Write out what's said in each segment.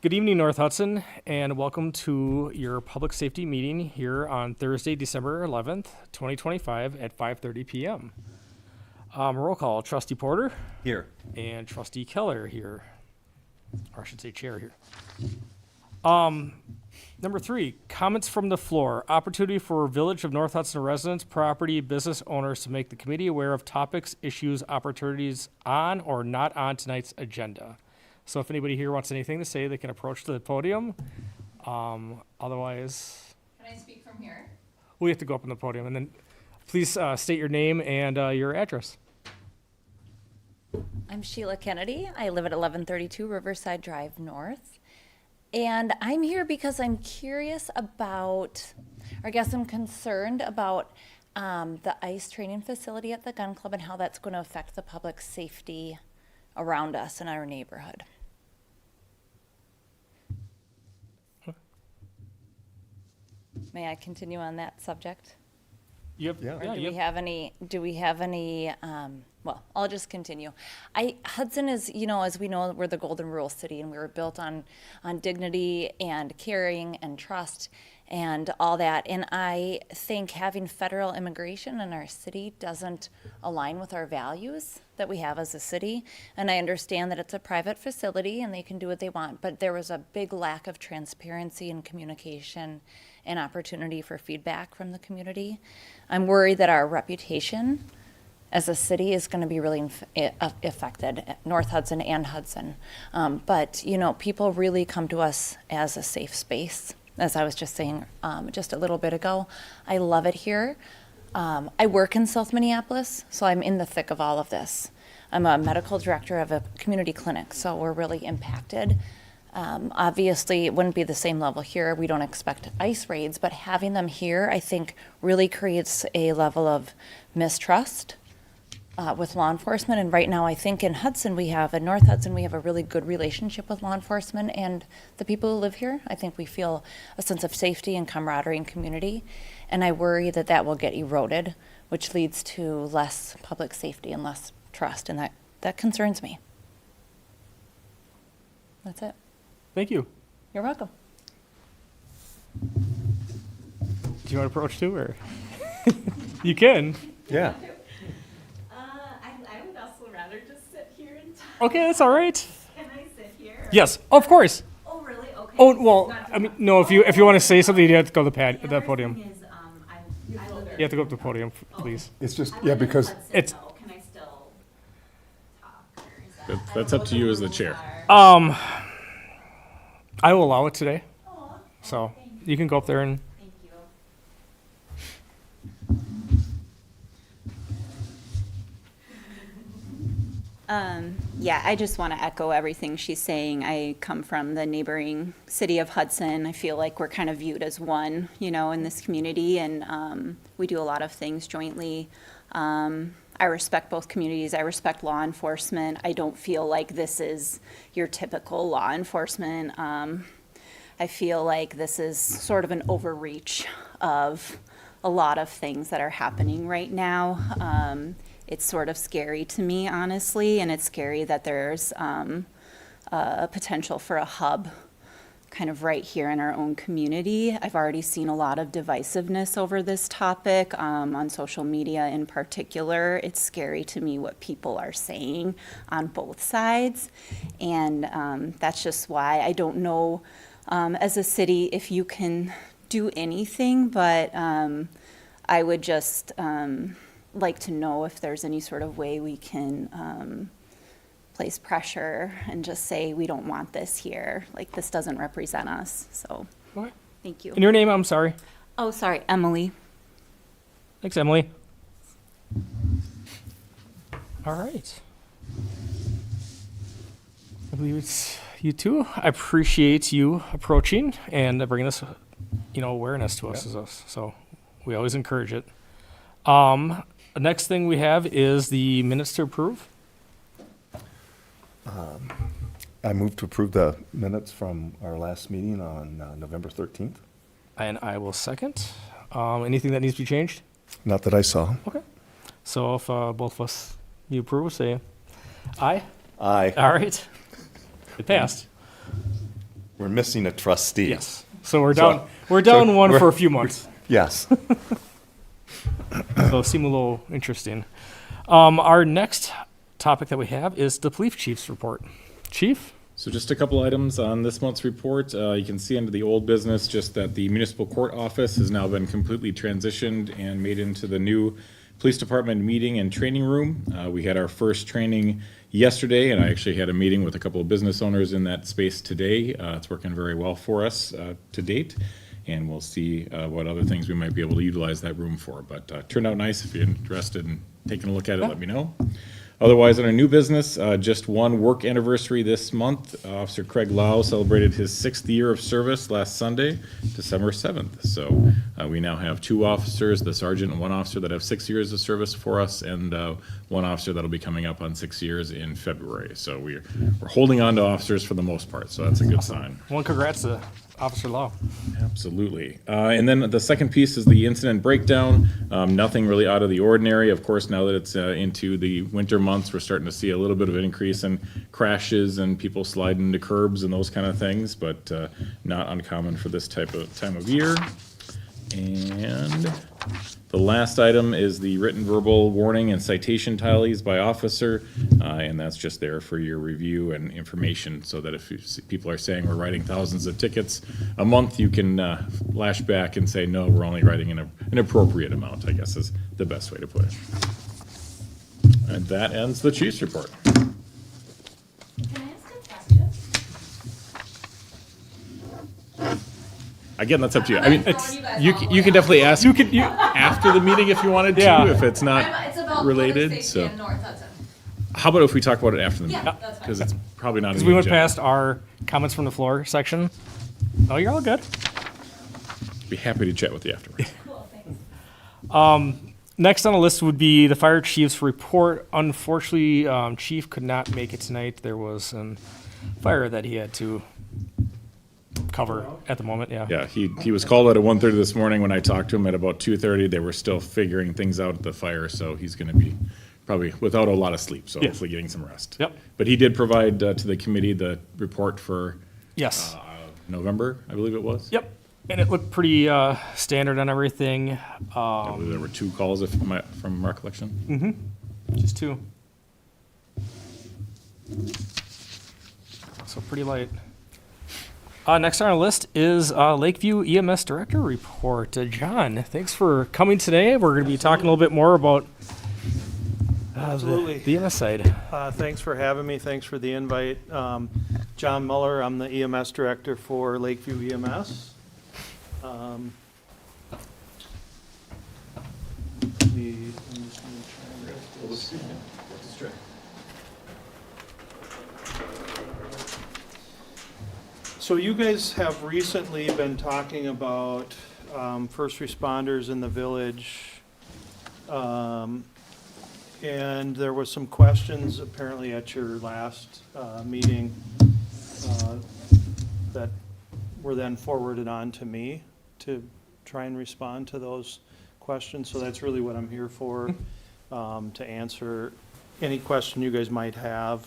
Good evening, North Hudson, and welcome to your public safety meeting here on Thursday, December 11th, 2025 at 5:30 p.m. Roll call, Trustee Porter Here. and Trustee Keller here, or I should say chair here. Number 3, comments from the floor. Opportunity for Village of North Hudson residents, property, business owners to make the committee aware of topics, issues, opportunities on or not on tonight's agenda. So if anybody here wants anything to say, they can approach the podium. Otherwise, Can I speak from here? we have to go up on the podium. And then please state your name and your address. I'm Sheila Kennedy. I live at 1132 Riverside Drive North. And I'm here because I'm curious about, or I guess I'm concerned about the ICE training facility at the gun club and how that's going to affect the public safety around us in our neighborhood. May I continue on that subject? Yep. Yeah. Or do we have any, well, I'll just continue. Hudson is, as we know, we're the golden rule city and we were built on dignity and caring and trust and all that. And I think having federal immigration in our city doesn't align with our values that we have as a city. And I understand that it's a private facility and they can do what they want, but there was a big lack of transparency and communication and opportunity for feedback from the community. I'm worried that our reputation as a city is going to be really affected, North Hudson and Hudson. But, people really come to us as a safe space. As I was just saying just a little bit ago, I love it here. I work in South Minneapolis, so I'm in the thick of all of this. I'm a medical director of a community clinic, so we're really impacted. Obviously, it wouldn't be the same level here. We don't expect ICE raids, but having them here, I think, really creates a level of mistrust with law enforcement. And right now, I think in North Hudson, we have a really good relationship with law enforcement and the people who live here. I think we feel a sense of safety and camaraderie and community. And I worry that that will get eroded, which leads to less public safety and less trust. And that concerns me. That's it. Thank you. You're welcome. Do you want to approach too, or? You can. Yeah. I would also rather just sit here and talk. Okay, that's all right. Can I sit here? Yes, of course. Oh, really? Okay. Oh, well, Not I mean, no, if you want to say something, you have to go to the The the other podium. thing is, I live You have to go up to the podium, please. It's just, I yeah, live in because Hudson, it's- though. Can I still talk? Or is that- I don't That's know up what to the you as the rules chair. are. I will allow it today, Aw, so thank you can go up there and, Thank you. Yeah, I just want to echo everything she's saying. I come from the neighboring city of Hudson. I feel like we're kind of viewed as one, in this community, and we do a lot of things jointly. I respect both communities. I respect law enforcement. I don't feel like this is your typical law enforcement. I feel like this is sort of an overreach of a lot of things that are happening right now. It's sort of scary to me, honestly, and it's scary that there's a potential for a hub kind of right here in our own community. I've already seen a lot of divisiveness over this topic on social media in particular. It's scary to me what people are saying on both sides, and that's just why I don't know as a city if you can do anything, but I would just like to know if there's any sort of way we can place pressure and just say, we don't want this here. Like, this doesn't represent us. So, okay. thank you. And your name, I'm sorry. Oh, sorry, Emily. Thanks, Emily. All right. I believe it's you too. I appreciate you approaching and bringing this, awareness to us. So we always encourage it. The next thing we have is the minutes to approve. I move to approve the minutes from our last meeting on November 13th. And I will second. Anything that needs to be changed? Not that I saw. Okay. So if both of us, you approve, say aye. Aye. All right. It passed. We're missing a trustee. Yes. So we're So- down, we're down so one we're- for a few months. Yes. So seem a little interesting. Our next topic that we have is the police chief's report. Chief? So just a couple items on this month's report. You can see under the old business, just that the municipal court office has now been completely transitioned and made into the new police department meeting and training room. We had our first training yesterday, and I actually had a meeting with a couple of business owners in that space today. It's working very well for us to date, and we'll see what other things we might be able to utilize that room for. But turned out nice. If you're interested in taking a look at it, let me know. Otherwise, on our new business, just one work anniversary this month. Officer Craig Lau celebrated his 6th year of service last Sunday, December 7th. So we now have 2 officers, the sergeant and 1 officer that have 6 years of service for us, and 1 officer that'll be coming up on 6 years in February. So we're holding on to officers for the most part, so that's a good sign. One congrats to Officer Law. Absolutely. And then the second piece is the incident breakdown. Nothing really out of the ordinary. Of course, now that it's into the winter months, we're starting to see a little bit of an increase in crashes and people sliding into curbs and those kind of things, but not uncommon for this time of year. And the last item is the written verbal warning and citation tallies by officer, and that's just there for your review and information, so that if you see people are saying we're writing thousands of tickets a month, you can lash back and say, no, we're only writing an appropriate amount, I guess is the best way to put it. And that ends the chief's report. Can I ask a question? Again, that's up to you. I mean, It's- you guys you all you can definitely ask you- after the meeting if you wanted to, Yeah. if it's not It's about related, public so. safety in North Hudson. How about if we talk about it after the meeting? Yeah, that's fine. Because it's probably not in Because the we went agenda. past our comments from the floor section. Oh, you're all good. Be happy to chat with you afterwards. Cool, thanks. Next on the list would be the fire chief's report. Unfortunately, Chief could not make it tonight. There was a fire that he had to cover at the moment, yeah. Yeah, he was called out at 1:30 this morning. When I talked to him at about 2:30, they were still figuring things out at the fire, so he's gonna be probably without a lot of sleep, so Yeah. hopefully getting some rest. Yep. But he did provide to the committee the report for Yes. November, I believe it was. Yep. And it looked pretty standard on everything. I believe there were 2 calls from recollection. Just 2. So pretty light. Next on our list is Lakeview EMS Director Report. John, thanks for coming today. We're going to be talking a little bit more about Absolutely. the EMS side. Thanks for having me. Thanks for the invite. John Muller, I'm the EMS Director for Lakeview EMS. I'm just gonna try and get this. So you guys have recently been talking about first responders in the village. And there was some questions apparently at your last meeting that were then forwarded on to me to try and respond to those questions. So that's really what I'm here for, to answer any question you guys might have.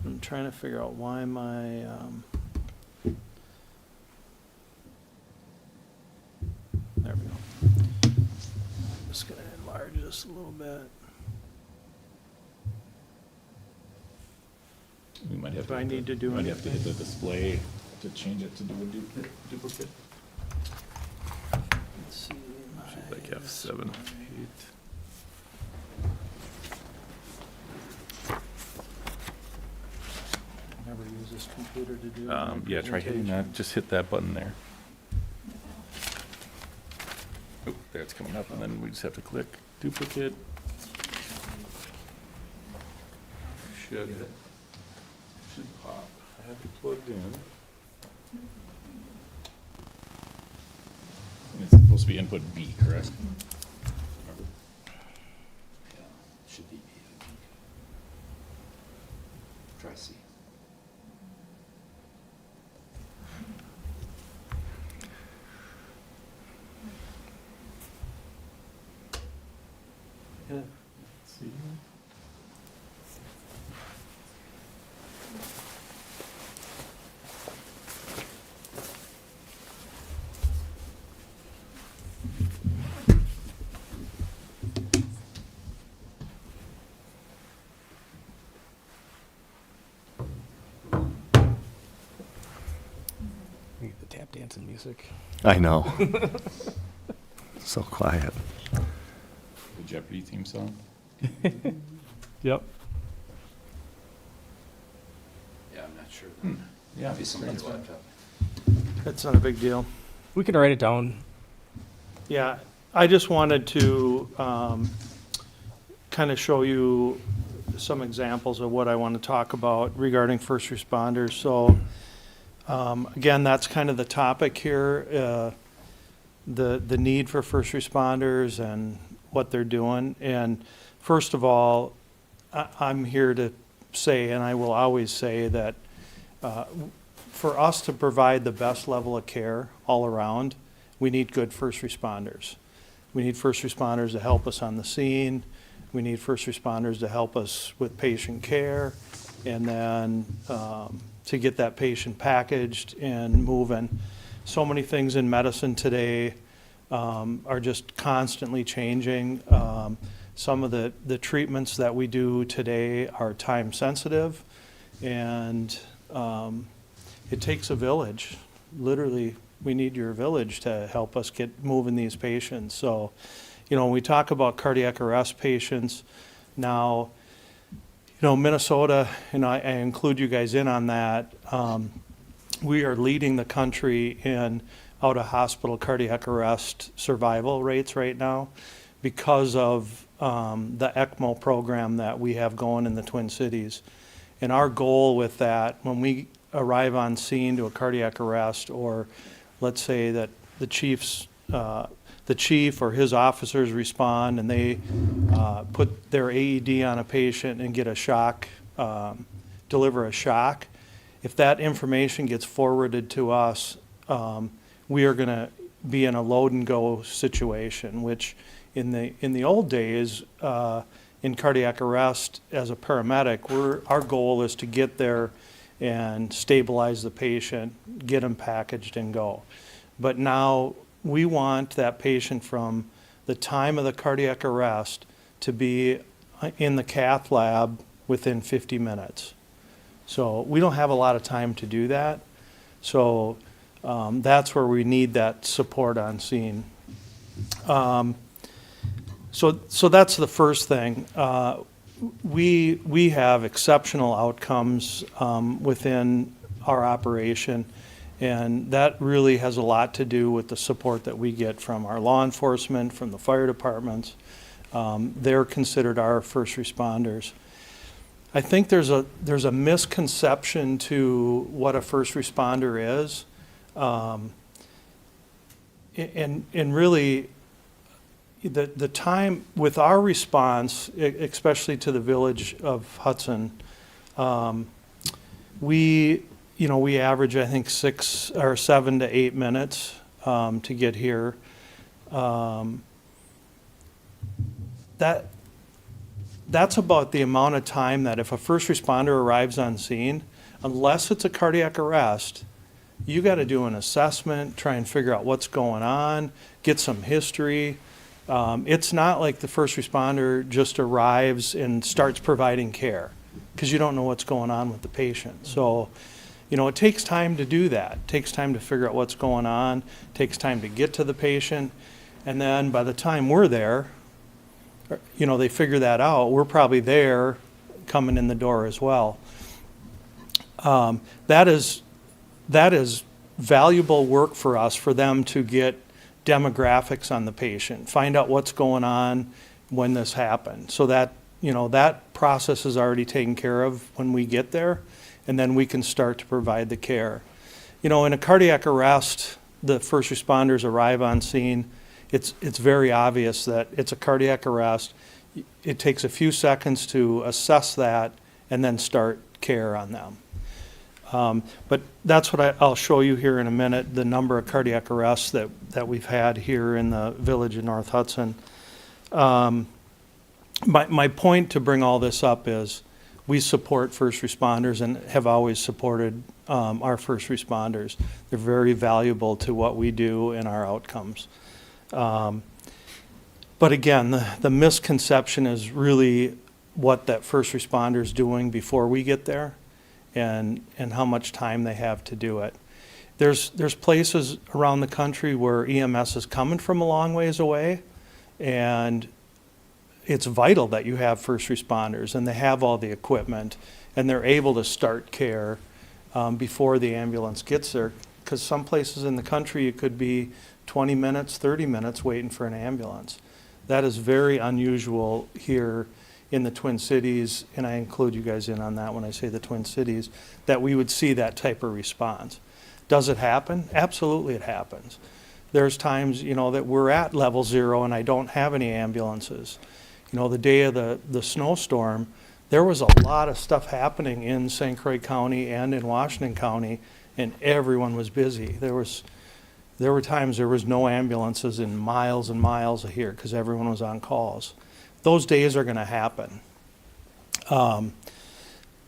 I'm trying to figure out why my, there we go. Just gonna enlarge this a little bit. We might have Do I need to do might have to hit anything? the display to change it to do a duplicate. Let's see. Like F7. Never use this computer to do. Yeah, try hitting that, just hit that button there. Oh, there it's coming up, and then we just have to click duplicate. Should pop. I have it plugged in. And it's supposed to be input B, correct? Should be. Try C. Yeah. Let's see. We get the tap dancing music. I know. So quiet. The Jeopardy theme song. Yep. Yeah, I'm not sure. Yeah. Maybe somebody's laptop. That's not a big deal. We can write it down. Yeah, I just wanted to kind of show you some examples of what I want to talk about regarding first responders. So, again, that's kind of the topic here, the need for first responders and what they're doing. And first of all, I'm here to say, and I will always say, that for us to provide the best level of care all around, we need good first responders. We need first responders to help us on the scene. We need first responders to help us with patient care, and then to get that patient packaged and moving. So many things in medicine today are just constantly changing. Some of the treatments that we do today are time sensitive, and it takes a village. Literally, we need your village to help us get moving these patients. So, when we talk about cardiac arrest patients now, Minnesota, and I include you guys in on that, we are leading the country in out-of-hospital cardiac arrest survival rates right now because of the ECMO program that we have going in the Twin Cities. And our goal with that, when we arrive on scene to a cardiac arrest, or let's say that the chief or his officers respond and they put their AED on a patient and get a shock, deliver a shock, if that information gets forwarded to us, we are going to be in a load and go situation, which in the old days, in cardiac arrest as a paramedic, our goal is to get there and stabilize the patient, get them packaged and go. But now we want that patient from the time of the cardiac arrest to be in the cath lab within 50 minutes. So we don't have a lot of time to do that. So that's where we need that support on scene. So that's the first thing. We have exceptional outcomes within our operation, and that really has a lot to do with the support that we get from our law enforcement, from the fire departments. They're considered our first responders. I think there's a misconception to what a first responder is, and really, the time with our response, especially to the village of Hudson, we average, I think, 6 or 7 to 8 minutes to get here. That's about the amount of time that if a first responder arrives on scene, unless it's a cardiac arrest, you got to do an assessment, try and figure out what's going on, get some history. It's not like the first responder just arrives and starts providing care, because you don't know what's going on with the patient. So, it takes time to do that. It takes time to figure out what's going on, it takes time to get to the patient, and then by the time we're there, they figure that out. We're probably there coming in the door as well. That is valuable work for us, for them to get demographics on the patient, find out what's going on when this happened, so that that process is already taken care of when we get there, and then we can start to provide the care. In a cardiac arrest, the first responders arrive on scene. It's very obvious that it's a cardiac arrest. It takes a few seconds to assess that and then start care on them. But that's what I'll show you here in a minute, the number of cardiac arrests that we've had here in the village of North Hudson. My point to bring all this up is we support first responders and have always supported our first responders. They're very valuable to what we do and our outcomes. But again, the misconception is really what that first responder is doing before we get there, and how much time they have to do it. there's places around the country where EMS is coming from a long ways away, and it's vital that you have first responders, and they have all the equipment, and they're able to start care before the ambulance gets there. Because some places in the country, it could be 20 minutes, 30 minutes waiting for an ambulance. That is very unusual here in the Twin Cities, and I include you guys in on that when I say the Twin Cities, that we would see that type of response. Does it happen? Absolutely it happens. There's times, that we're at level 0 and I don't have any ambulances. The day of the snowstorm, there was a lot of stuff happening in St. Croix County and in Washington County, and everyone was busy. There were times there was no ambulances in miles and miles of here because everyone was on calls. Those days are going to happen.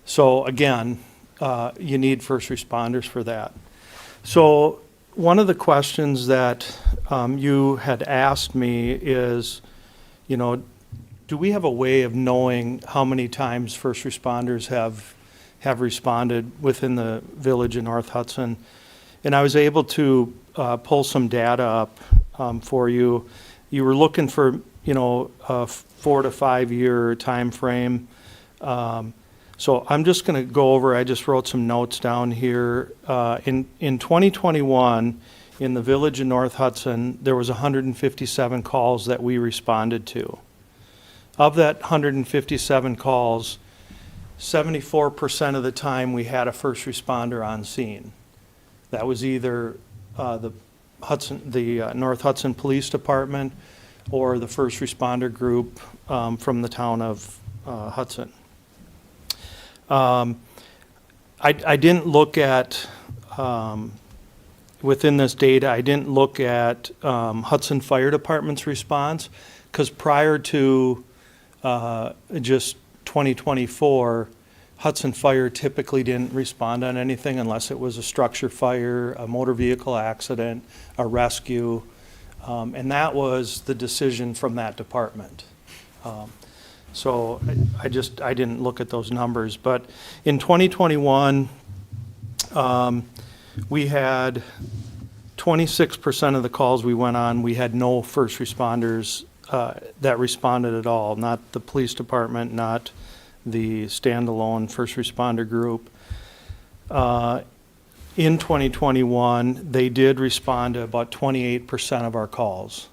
So again, you need first responders for that. So one of the questions that you had asked me is, do we have a way of knowing how many times first responders have responded within the village in North Hudson? And I was able to pull some data up for you. You were looking for, a 4 to 5 year time frame. So I'm just going to go over, I just wrote some notes down here. In 2021, in the village in North Hudson, there was 157 calls that we responded to. Of that 157 calls, 74% of the time we had a first responder on scene. That was either the North Hudson Police Department or the first responder group from the town of Hudson. I didn't look at, within this data, I didn't look at Hudson Fire Department's response, because prior to just 2024, Hudson Fire typically didn't respond on anything unless it was a structure fire, a motor vehicle accident, a rescue, and that was the decision from that department. So I didn't look at those numbers. But in 2021, we had 26% of the calls we went on, we had no first responders that responded at all, not the police department, not the standalone first responder group. In 2021, they did respond to about 28% of our calls.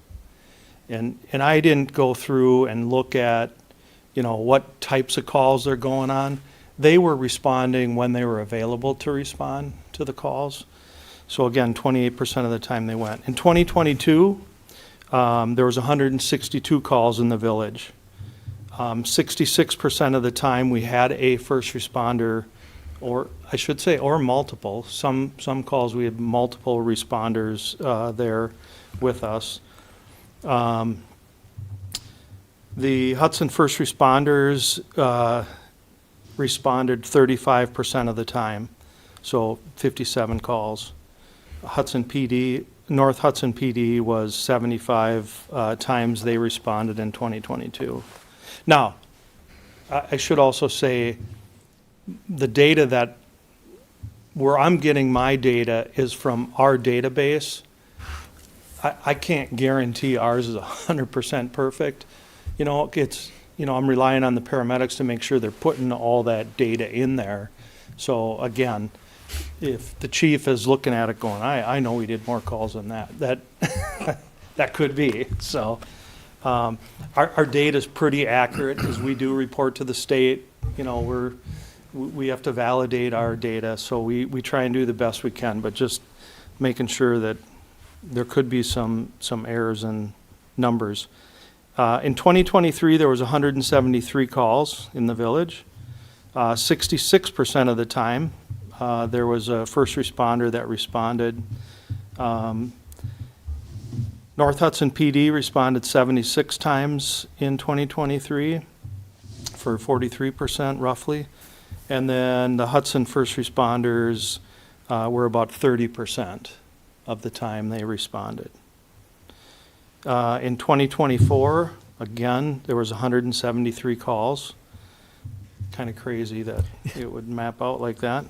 And I didn't go through and look at, what types of calls they're going on. They were responding when they were available to respond to the calls. So again, 28% of the time they went. In 2022, there was 162 calls in the village. 66% of the time we had a first responder, or I should say, or multiple. Some calls we had multiple responders there with us. The Hudson first responders responded 35% of the time, so 57 calls. North Hudson PD was 75 times they responded in 2022. Now, I should also say the data where I'm getting my data is from our database. I can't guarantee ours is 100% perfect. I'm relying on the paramedics to make sure they're putting all that data in there. So again, if the chief is looking at it going, I know we did more calls than that that could be. So our data is pretty accurate because we do report to the state. We have to validate our data, so we try and do the best we can, but just making sure that there could be some errors in numbers. In 2023, there was 173 calls in the village. 66% of the time, there was a first responder that responded. North Hudson PD responded 76 times in 2023 for 43% roughly. And then the Hudson first responders were about 30% of the time they responded. In 2024, again, there was 173 calls. Kind of crazy that it would map out like that.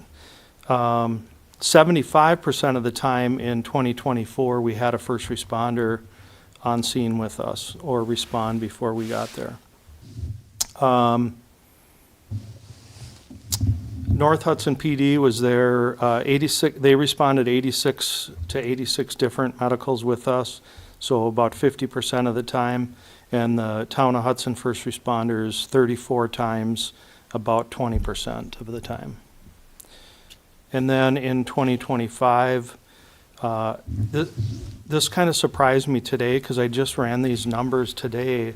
75% of the time in 2024, we had a first responder on scene with us or respond before we got there. North Hudson PD was there, 86, they responded 86 to 86 different medicals with us, so about 50% of the time. And the town of Hudson first responders 34 times, about 20% of the time. And then in 2025, this kind of surprised me today because I just ran these numbers today.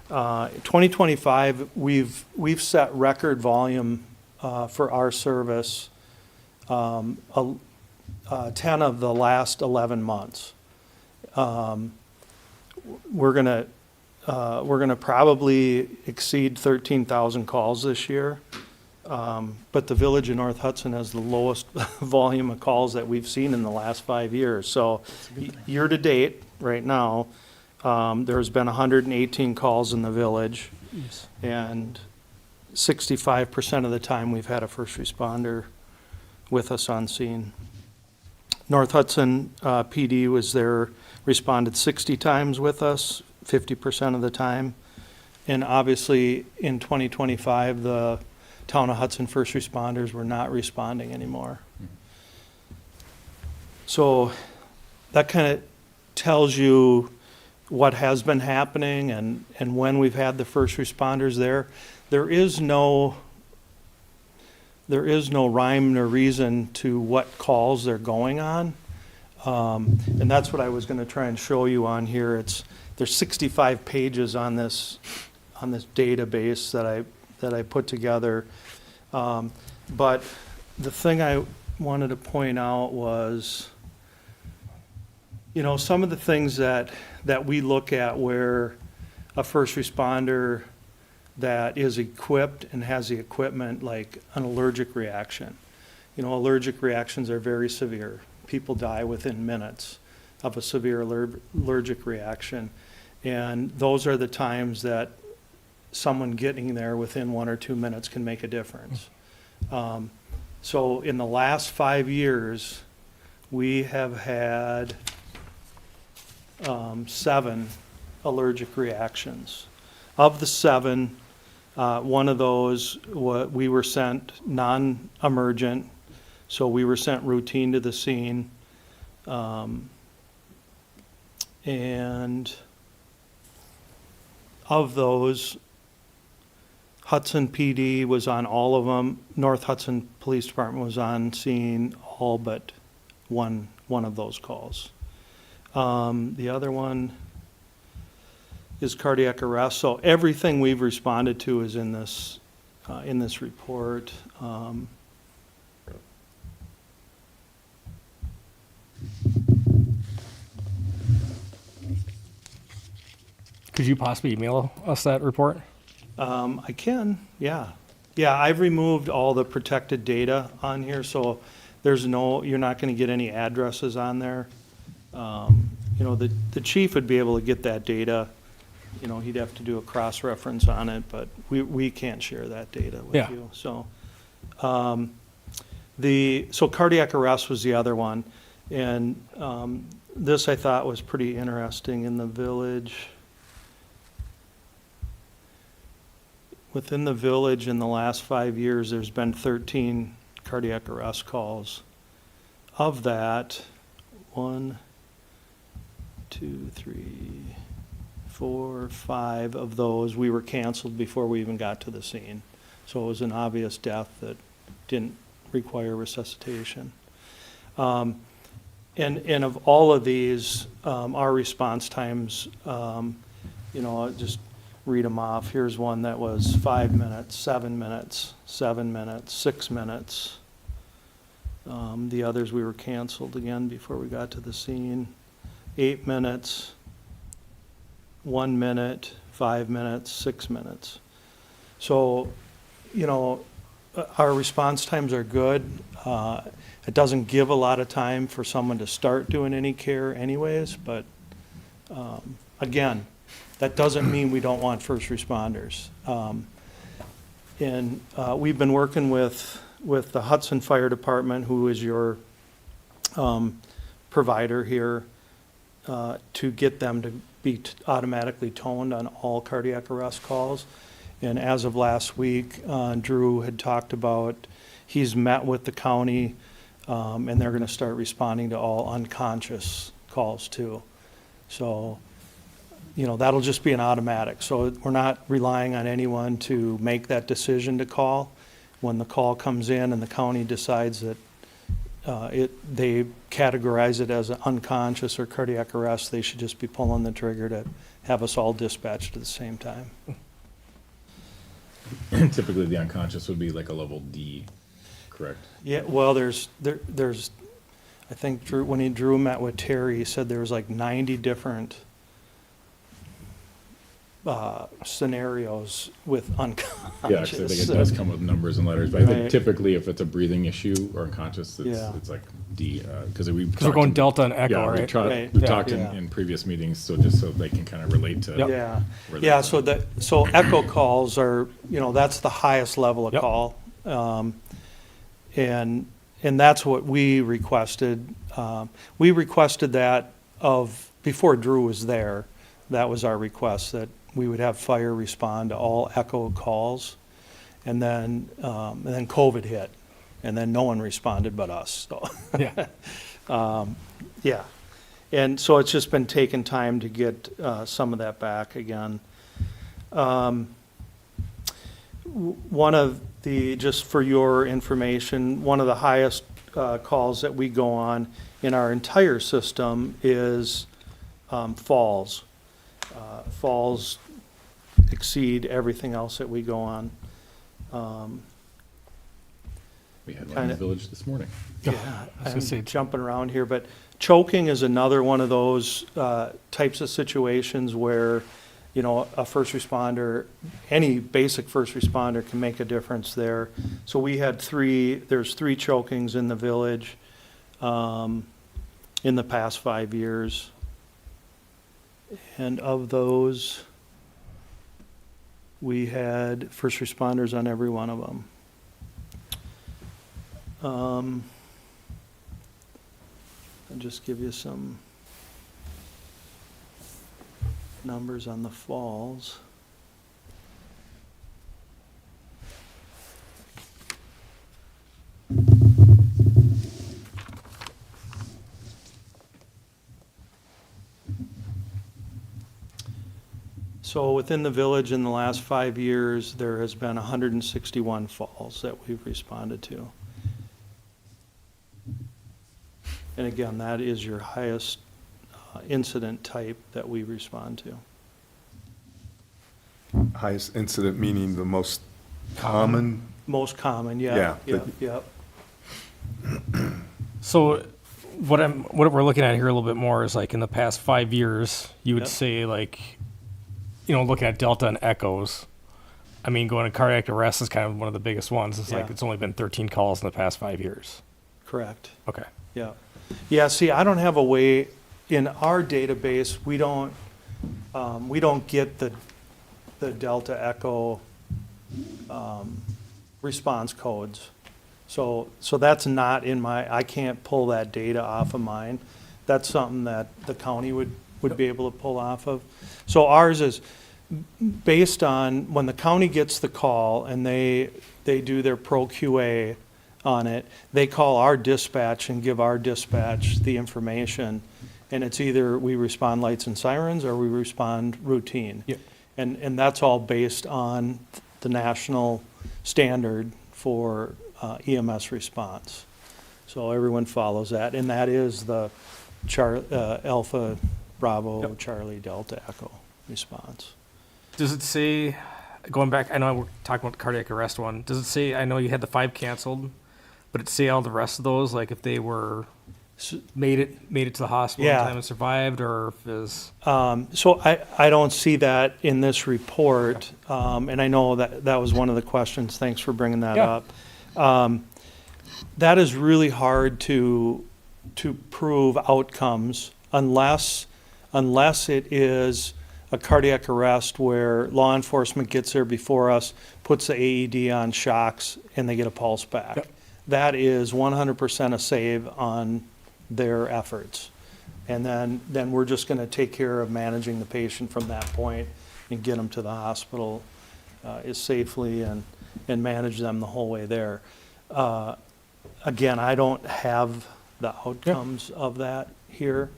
2025, we've set record volume for our service 10 of the last 11 months. We're gonna probably exceed 13,000 calls this year. But the village of North Hudson has the lowest volume of calls that we've seen in the last 5 years. So year to date, right now, there's been 118 calls in the village. And 65% of the time we've had a first responder with us on scene. North Hudson PD was there, responded 60 times with us, 50% of the time. And obviously in 2025, the town of Hudson first responders were not responding anymore. So that kind of tells you what has been happening and when we've had the first responders there. There is no rhyme nor reason to what calls they're going on. And that's what I was going to try and show you on here. There's 65 pages on this database that I put together. But the thing I wanted to point out was, some of the things that we look at where a first responder that is equipped and has the equipment, like an allergic reaction. Allergic reactions are very severe. People die within minutes of a severe allergic reaction. And those are the times that someone getting there within 1 or 2 minutes can make a difference. So in the last 5 years, we have had 7 allergic reactions. Of the 7, one of those, we were sent non-emergent, so we were sent routine to the scene. And of those, Hudson PD was on all of them. North Hudson Police Department was on scene all but one of those calls. The other one is cardiac arrest. So everything we've responded to is in this report. Could you possibly email us that report? I can, yeah. Yeah, I've removed all the protected data on here, so you're not gonna get any addresses on there. The chief would be able to get that data. He'd have to do a cross-reference on it, but we can't share that data with you, so. So cardiac arrest was the other one, and this I thought was pretty interesting in the village. Within the village in the last 5 years, there's been 13 cardiac arrest calls. Of that, 1, 2, 3, 4, 5 of those, we were canceled before we even got to the scene. So it was an obvious death that didn't require resuscitation. And of all of these, our response times, just read them off. Here's one that was 5 minutes, 7 minutes, 7 minutes, 6 minutes. The others we were canceled again before we got to the scene. 8 minutes, 1 minute, 5 minutes, 6 minutes. So, our response times are good. It doesn't give a lot of time for someone to start doing any care anyways, but again, that doesn't mean we don't want first responders. And we've been working with the Hudson Fire Department, who is your provider here to get them to be automatically toned on all cardiac arrest calls. And as of last week, Drew had talked about, he's met with the county, and they're gonna start responding to all unconscious calls too. So, that'll just be an automatic. So we're not relying on anyone to make that decision to call. When the call comes in and the county decides that they categorize it as an unconscious or cardiac arrest, they should just be pulling the trigger to have us all dispatched at the same time. Typically, the unconscious would be like a level D, correct? Yeah, well, there's, I think when Drew met with Terry, he said there was like 90 different scenarios with Yeah, unconscious. because I think it does come with numbers and letters, but I think Right. typically if it's a breathing issue or unconscious, Yeah. it's like D, because we. Because we're going Delta and Echo, Yeah, right? Right. we've Yeah. talked Yeah. in previous meetings, so just so they can kind of relate to. Yep. Yeah, where yeah, they're so echo calls are, that's the highest level of Yep. call. And that's what we requested. We requested that before Drew was there, that was our request, that we would have fire respond to all echo calls. And then COVID hit, and then no one responded but us, so. Yeah. Yeah, and so it's just been taking time to get some of that back again. One of just for your information, one of the highest calls that we go on in our entire system is falls. Falls exceed everything else that we go on. We had one in the kinda- village this morning. Yeah, I was gonna say- I'm jumping around here, but choking is another one of those types of situations where, a first responder, any basic first responder can make a difference there. So we had there's 3 chokings in the village in the past 5 years. And of those, we had first responders on every one of them. I'll just give you some numbers on the falls. So within the village in the last 5 years, there has been 161 falls that we've responded to. And again, that is your highest incident type that we respond to. Highest incident meaning the most common? Most common, yeah. Yeah. Yep. So what we're looking at here a little bit more is like in the past 5 years, you would Yep. say like, looking at Delta and Echoes, I mean, going to cardiac arrest is kind of one of the biggest ones. It's like, Yeah. it's only been 13 calls in the past 5 years. Correct. Okay. Yeah. Yeah, see, I don't have a way, in our database, we don't get the Delta Echo response codes. So that's not in I can't pull that data off of mine. That's something that the county would be able to pull off of. So ours is based on when the county gets the call and they do their pro QA on it, they call our dispatch and give our dispatch the information. And it's either we respond lights and sirens or we respond routine. Yep. And that's all based on the national standard for EMS response. So everyone follows that, and that is the Alpha Bravo Yep. Charlie Delta Echo response. Does it say, going back, I know we're talking about the cardiac arrest one, does it say, I know you had the 5 canceled, but it say all the rest of those, like if they were, So- made it to the hospital in Yeah. time and survived, or if is, So I don't see that in this report, and I know that was one of the questions. Thanks for bringing that Yeah. up. That is really hard to prove outcomes unless it is a cardiac arrest where law enforcement gets there before us, puts the AED on, shocks, and they get a pulse back. Yep. That is 100% a save on their efforts. And then we're just gonna take care of managing the patient from that point and get them to the hospital as safely and manage them the whole way there. Again, I don't have the outcomes of that here.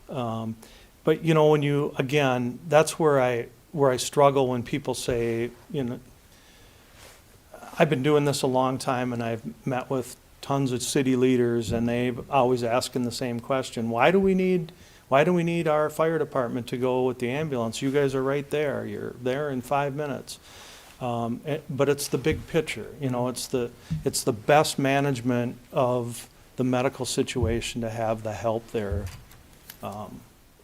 But you know, when you, again, that's where I struggle when people say, you know, I've been doing this a long time and I've met with tons of city leaders and they've always asking the same question. Why do we need our fire department to go with the ambulance? You guys are right there. You're there in 5 minutes. But it's the big picture, you know, it's the best management of the medical situation to have the help there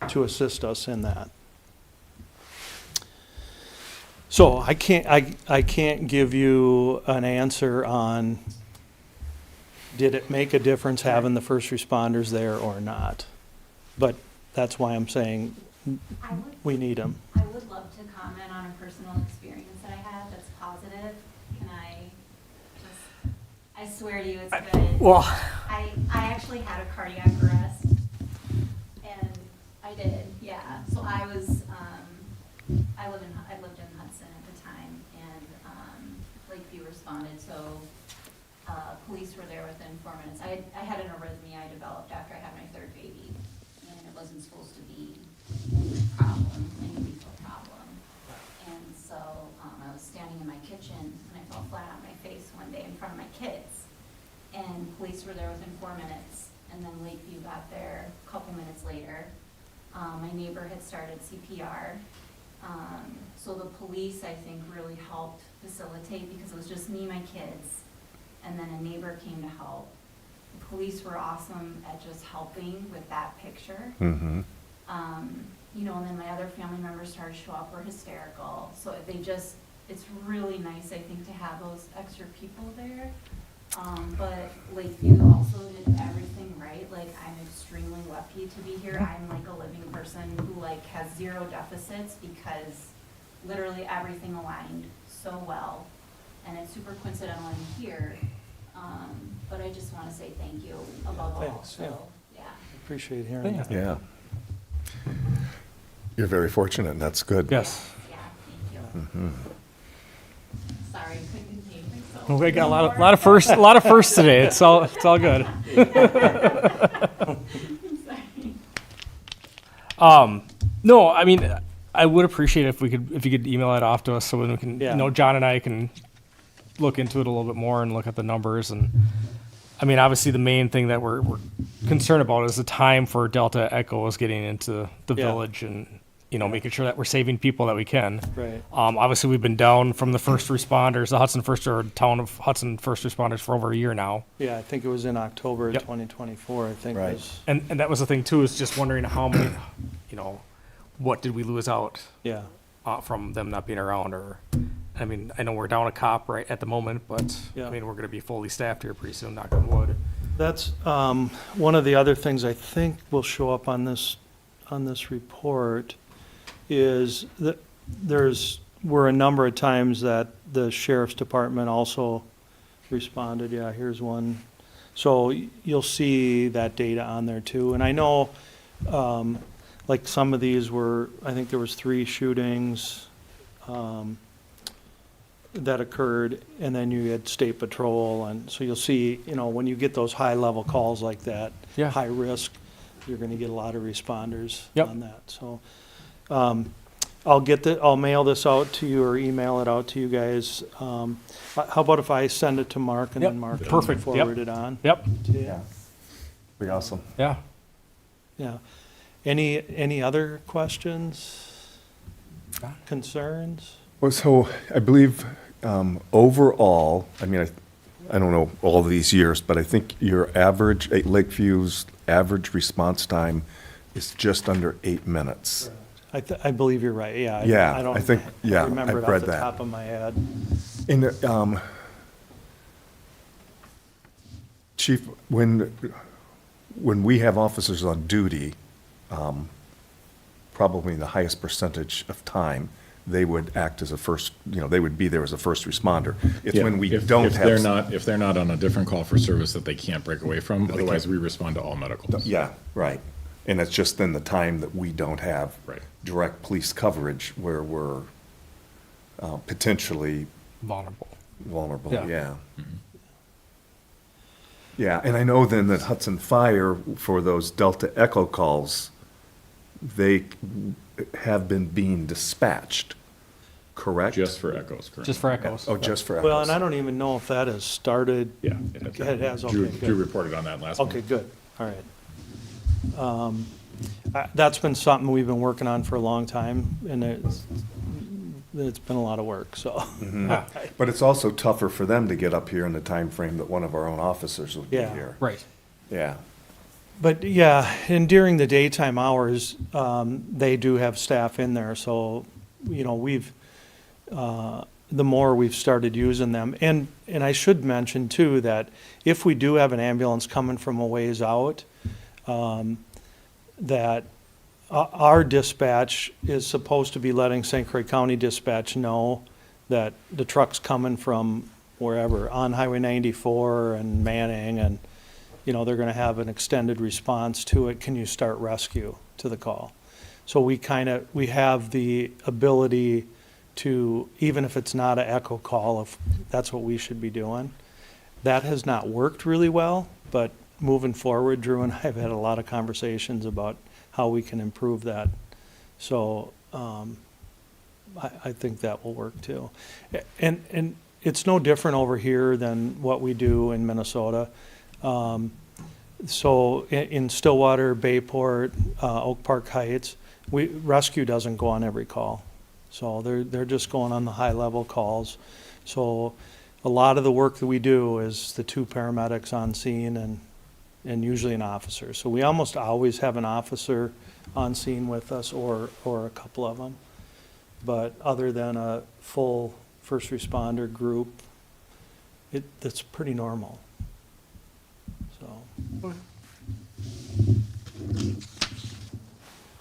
to assist us in that. So I can't give you an answer on did it make a difference having the first responders there or not? But that's why I'm saying we need them. I would love to comment on a personal experience that I had that's positive. Can I just, I swear to you it's good. Well, I actually had a cardiac arrest. And I did, yeah. So I was, I lived in Hudson at the time, and Lakeview responded, so police were there within 4 minutes. I had an arrhythmia I developed after I had my third baby, and it wasn't supposed to be a problem, any lethal problem. And so I was standing in my kitchen, and I fell flat on my face one day in front of my kids, and police were there within 4 minutes, and then Lakeview got there a couple minutes later. My neighbor had started CPR. So the police, I think, really helped facilitate because it was just me, my kids, and then a neighbor came to help. The police were awesome at just helping with that picture. Mm-hmm. You know, and then my other family members started to show up, were hysterical. So it's really nice, I think, to have those extra people there. But Lakeview also did everything right. Like, I'm extremely lucky to be here. I'm like a living person who like has zero deficits because literally everything aligned so well. And it's super coincidental I'm here. But I just want to say thank you above all. Thanks, yeah. So, yeah. Appreciate hearing that. Yeah. You're very fortunate, and that's good. yes. Yeah, thank you. Sorry, I couldn't contain myself. We got a lot of firsts today. It's all good. Sorry. No, I mean, I would appreciate it if you could email it off to us so we can, Yeah. you know, John and I can look into it a little bit more and look at the numbers. And I mean, obviously the main thing that we're concerned about is the time for Delta Echoes getting into the Yeah. village and, you know, making sure that we're saving people that we can. Right. Obviously we've been down from the first responders, the town of Hudson first responders for over a year now. Yeah, I think it was in October of Yep. 2024, I think Right. was, And that was the thing too, is just wondering how many, you know, what did we lose out yeah. from them not being around? Or, I mean, I know we're down a cop right at the moment, but Yeah. I mean, we're going to be fully staffed here pretty soon, knock on wood. That's one of the other things I think will show up on this report is that were a number of times that the sheriff's department also responded. Yeah, here's one. So you'll see that data on there too. And I know, like some of these were, I think there was 3 shootings that occurred, and then you had state patrol, and so you'll see, you know, when you get those high-level calls like that, Yeah. high risk, you're gonna get a lot of responders Yep. on that, so. I'll mail this out to you or email it out to you guys. How about if I send it to Mark and Yep. then Mark can Perfect. Yep. forward it on? Yep. to you? Yeah. Pretty awesome. Yeah. Yeah. Any other questions? Concerns? Well, so I believe overall, I mean, I don't know all these years, but I think your average, at Lakeview's average response time is just under 8 minutes. I believe you're right, yeah. Yeah, I don't I think- yeah, remember it I've read off the that. top of my head. And Chief, when we have officers on duty, probably the highest percentage of time, they would act as a first, they would be there as a first responder. It's Yeah, when we if- don't if they're have. not, if they're not on a different call for service that they can't break away from, otherwise we respond to all medicals. Yeah, right. And it's just then the time that we don't have Right. direct police coverage where we're potentially Vulnerable. vulnerable, Yeah. yeah. Yeah, and I know then that Hudson Fire, for those Delta Echo calls, they have been being dispatched, correct? Just for echoes, correct? Just for echoes. Oh, just for Well, and I echoes. don't even know if that has started. Yeah. It has, Drew, okay, Drew good. reported on that last month. Okay, good, all right. That's been something we've been working on for a long time, and it's been a lot of work, so. Yeah. But it's also tougher for them to get up here in the time frame that one of our own officers would be Yeah. here. Right. Yeah. But yeah, and during the daytime hours, they do have staff in there, so, we've, the more we've started using them. And I should mention too, that if we do have an ambulance coming from a ways out, that our dispatch is supposed to be letting St. Croix County Dispatch know that the truck's coming from wherever, on Highway 94 and Manning, and, they're gonna have an extended response to it. Can you start rescue to the call? So we have the ability to, even if it's not an echo call, if that's what we should be doing. That has not worked really well, but moving forward, Drew and I have had a lot of conversations about how we can improve that. So, I think that will work too. And it's no different over here than what we do in Minnesota. So in Stillwater, Bayport, Oak Park Heights, rescue doesn't go on every call. So they're just going on the high-level calls. So a lot of the work that we do is the 2 paramedics on scene and usually an officer. So we almost always have an officer on scene with us or a couple of them. But other than a full first responder group, that's pretty normal. So.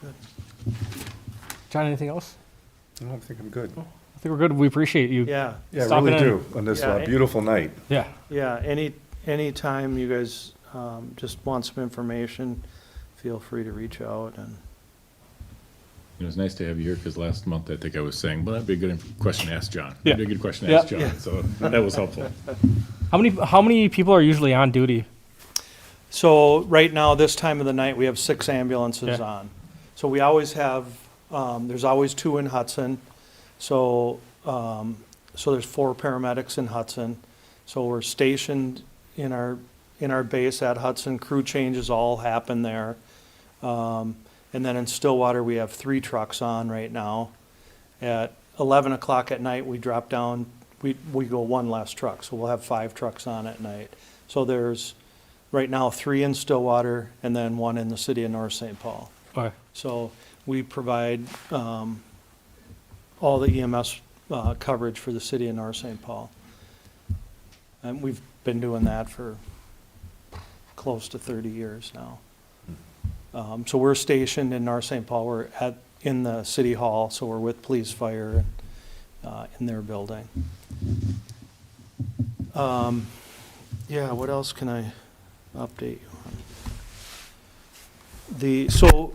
Good. John, anything else? No, I think I'm good. I think we're good. We appreciate you. Yeah, Yeah, I Stopping really in. do, on this Yeah, beautiful night. Yeah. yeah, anytime you guys just want some information, feel free to reach out and. It was nice to have you here, because last month I think I was saying, well, that'd be a good question to ask John. Yeah. That'd be a good question to Yeah. ask John, so that was helpful. How many people are usually on duty? So right now, this time of the night, we have 6 ambulances Yeah. on. So we always have, there's always 2 in Hudson. So, so there's 4 paramedics in Hudson. So we're stationed in our base at Hudson. Crew changes all happen there. And then in Stillwater, we have 3 trucks on right now. At 11 o'clock at night, we drop down, we go 1 less truck, so we'll have 5 trucks on at night. So there's, right now, 3 in Stillwater, and then 1 in the city of North St. Paul. Okay. So we provide all the EMS coverage for the city of North St. Paul. And we've been doing that for close to 30 years now. So we're stationed in North St. Paul. We're in the city hall, so we're with police, fire, in their building. Yeah, what else can I update you on?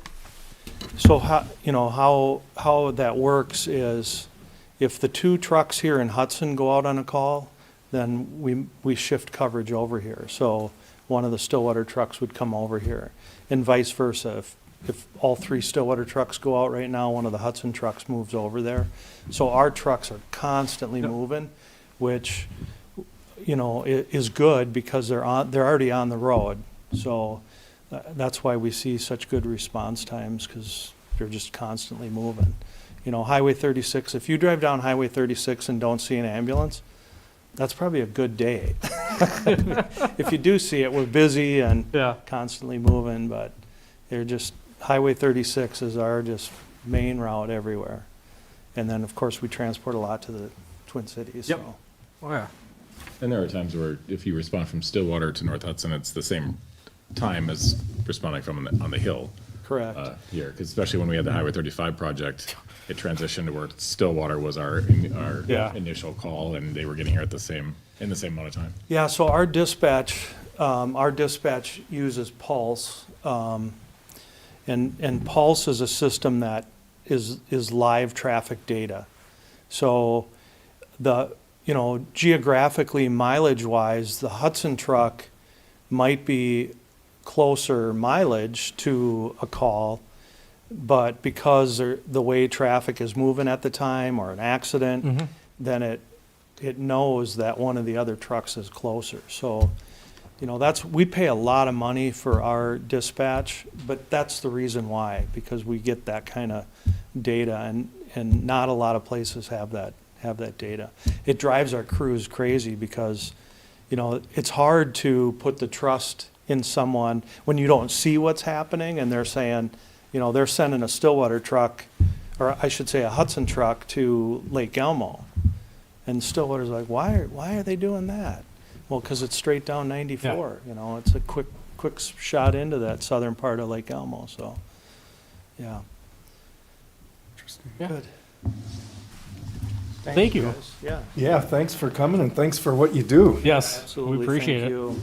So how that works is, if the 2 trucks here in Hudson go out on a call, then we shift coverage over here. So one of the Stillwater trucks would come over here, and vice versa. If all 3 Stillwater trucks go out right now, one of the Hudson trucks moves over there. So our trucks are constantly moving, which, is good because they're already on the road. So that's why we see such good response times, because they're just constantly moving. Highway 36, if you drive down Highway 36 and don't see an ambulance, that's probably a good day. If you do see it, we're busy and Yeah. constantly moving, but they're just, Highway 36 is our just main route everywhere. And then, of course, we transport a lot to the Twin Cities, Yep. so. Oh, yeah. And there are times where if you respond from Stillwater to North Hudson, it's the same time as responding from on the hill. Correct. Here, because especially when we had the Highway 35 project, it transitioned to where Stillwater was our Yeah. initial call, and they were getting here in the same amount of time. Yeah, so our dispatch uses Pulse. And Pulse is a system that is live traffic data. So geographically, mileage-wise, the Hudson truck might be closer mileage to a call, but because the way traffic is moving at the time or an accident, then it knows that one of the other trucks is closer. So, we pay a lot of money for our dispatch, but that's the reason why, because we get that kind of data, and not a lot of places have that data. It drives our crews crazy because, it's hard to put the trust in someone when you don't see what's happening, and they're saying, they're sending a Stillwater truck, or I should say a Hudson truck, to Lake Elmo. And Stillwater's like, why are they doing that? Well, because it's straight down 94, it's a quick shot into that southern part of Lake Elmo, so, yeah. Interesting. Yeah. Good. Thank you. guys. Yeah. Yeah, thanks for coming and thanks for what you do. Yes, Absolutely. we appreciate Thank it. you.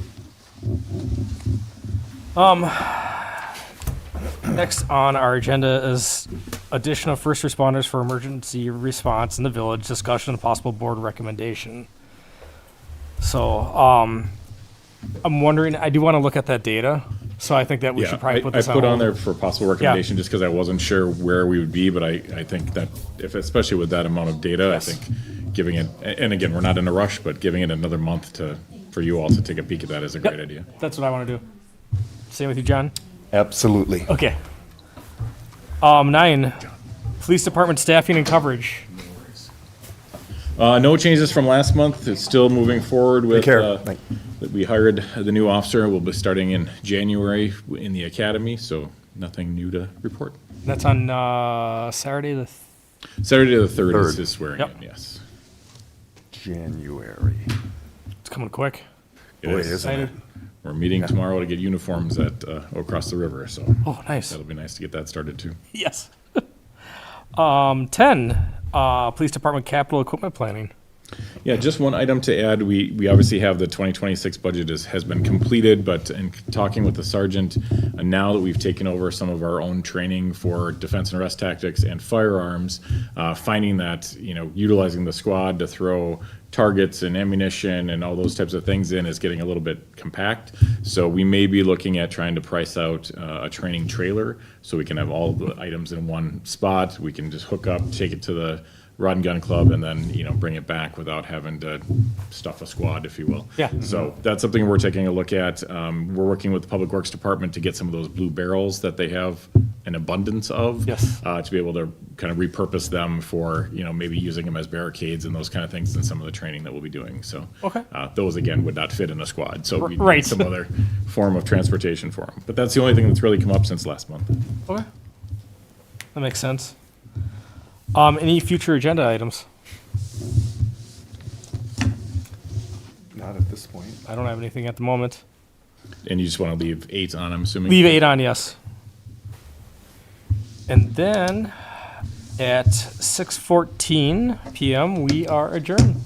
Next on our agenda is additional first responders for emergency response in the village, discussion of possible board recommendation. So, I'm wondering, I do want to look at that data, so I think that we Yeah, should probably put I this on put on hold. there for possible recommendation, just because I wasn't sure where we would be, but I think that especially with that amount of data, Yes. I think giving it, and again, we're not in a rush, but giving it another month for you all to take a peek at that is a great idea. That's what I want to do. Same with you, John? Absolutely. Okay. 9, police department staffing and coverage. No changes from last month. It's still moving forward with, Take care. Thank- that we hired the new officer. We'll be starting in January in the academy, so nothing new to report. That's on Saturday the Saturday the 3rd is Third. his swearing Yep. in, yes. January. It's coming quick. It Boy, is. isn't it? We're meeting tomorrow to get uniforms at, across the river, so Oh, nice. that'll be nice to get that started too. Yes. 10, police department capital equipment planning. Yeah, just one item to add. We obviously have the 2026 budget has been completed, but in talking with the sergeant, now that we've taken over some of our own training for defense and arrest tactics and firearms, finding that, utilizing the squad to throw targets and ammunition and all those types of things in is getting a little bit compact. So we may be looking at trying to price out a training trailer so we can have all the items in one spot. We can just hook up, take it to the rod and gun club, and then, bring it back without having to stuff a squad, if you will. Yeah. So that's something we're taking a look at. We're working with the Public Works Department to get some of those blue barrels that they have an abundance of. Yes. To be able to kind of repurpose them for, maybe using them as barricades and those kind of things in some of the training that we'll be doing. So Okay. those, again, would not fit in a squad. So we Right. need some other form of transportation for them. But that's the only thing that's really come up since last month. Okay. That makes sense. Any future agenda items? Not at this point. I don't have anything at the moment. And you just want to leave 8 on, I'm assuming? Leave 8 on, yes. And then at 6:14 PM, we are adjourned.